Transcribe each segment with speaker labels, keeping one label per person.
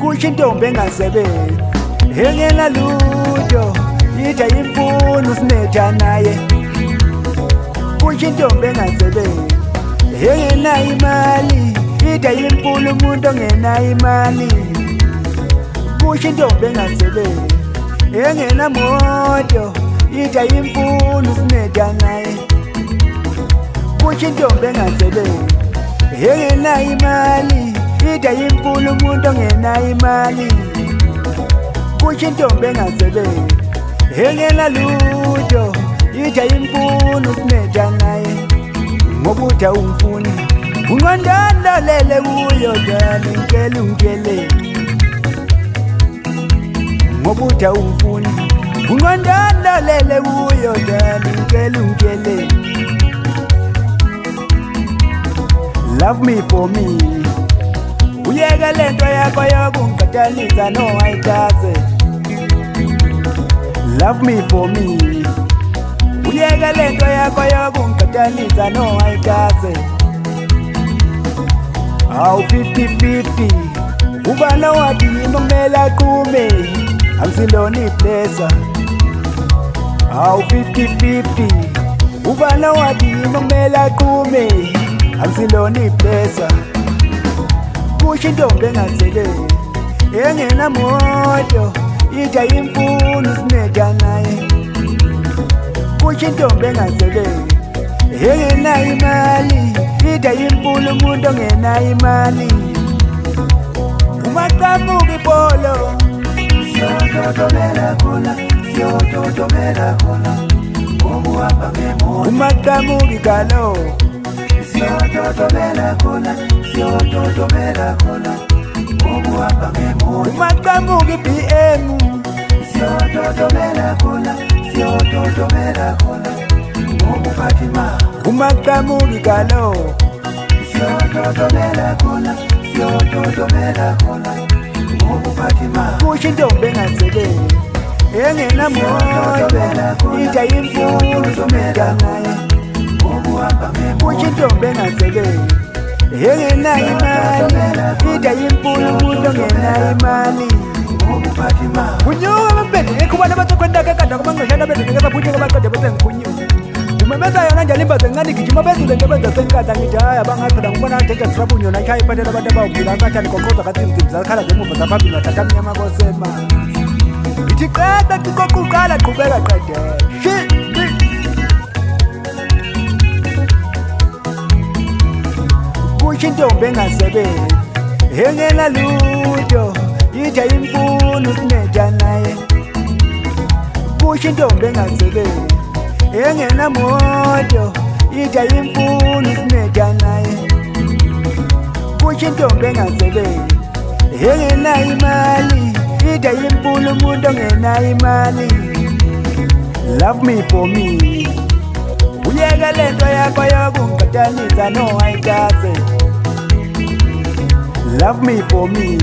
Speaker 1: Kusho intombi engasebenzi engena lutho ija imfuno usinetha naye. Kusho intombi engasebenzi engenayo imali ija imfuno umuntu ongenayo imali. Kusho intombi engasebenzi engenamoto ija imfuno usinetha naye. Kusho intombi engasebenzi engenayo imali ija imfuno umuntu ongenayo imali. Kusho intombi engasebenzi engena lutho ija imfuno usinetha naye. Ngobuthi awumfuni unqondondolele kuyo dali ngicela ungitshele. Ngobuthi awumfuni unqondondolele kuyo dali ngicela ungitshele. Love me for me, uyeke lento yakho yokungiqhathanisa no-ayithathe. Love me for me, uyeke lento yakho yokungiqhathanisa no-ayithathe. Awu 50-50 uba nowathi yimi okumele aqume angisilona iblessa. Awu 50-50 uba nowathi yimi okumele aqume angisilona iblessa. Kusho intombi engasebenzi engenamoto ija imfuno usinetha naye. Kusho intombi engasebenzi engenayo imali ija imfuno umuntu ongenayo imali. Umaqhamuka ibholo siyototomela khona, siyototomela khona ngoba uhamba ngemoto. Umaqhamuka igalo siyototomela khona, siyototomela khona ngoba uhamba ngemoto. Umaqhamuka iBM siyototomela khona, siyototomela khona ngoba uphatha imali. Umaqhamuka igalo siyototomela khona, siyototomela khona ngoba uphatha imali. Kusho intombi engasebenzi engenamoto ija imfuno usinetha naye. Kusho intombi engasebenzi engenayo imali ija imfuno umuntu ongenayo imali. Kunyuka ababhede ekhubana bathokwenda kakada kubangoshana bezeke baphuthe baqede besengikhunyiwe. Umemeza yona njalo imbaze ngani gijima bezule nje benza senkada ngijaya bangaqeda ngibona athethe sirabunyo na chayi patela abantu abawuvula ngathani kokoza kathi imzimza khala ngemuva zaphambili wathatha mnyama kosema. Ithi qeda kuqoqala qhubeka qede. Kusho intombi engasebenzi engena lutho ija imfuno usinetha naye. Kusho intombi engasebenzi engenamoto ija imfuno usinetha naye. Kusho intombi engasebenzi engenayo imali ija imfuno umuntu ongenayo imali. Love me for me, uyeke lento yakho yokungiqhathanisa no-ayithathe. Love me for me,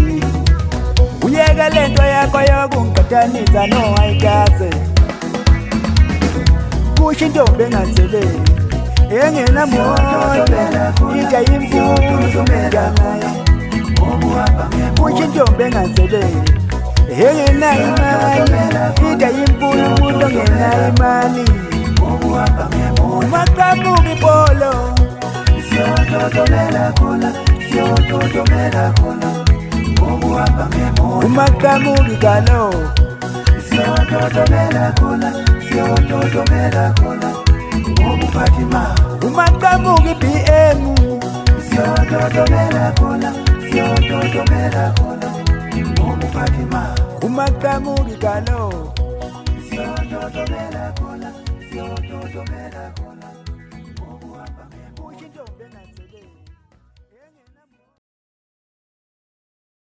Speaker 1: uyeke lento yakho yokungiqhathanisa no-ayithathe. Kusho intombi engasebenzi engenamoto ija imfuno usinetha naye. Kusho intombi engasebenzi engenayo imali ija imfuno umuntu ongenayo imali. Umaqhamuka ibholo siyototomela khona, siyototomela khona ngoba uhamba ngemoto. Umaqhamuka igalo siyototomela khona, siyototomela khona ngoba uphatha imali. Umaqhamuka iBM siyototomela khona, siyototomela khona ngoba uphatha imali. Umaqhamuka igalo siyototomela khona, siyototomela khona.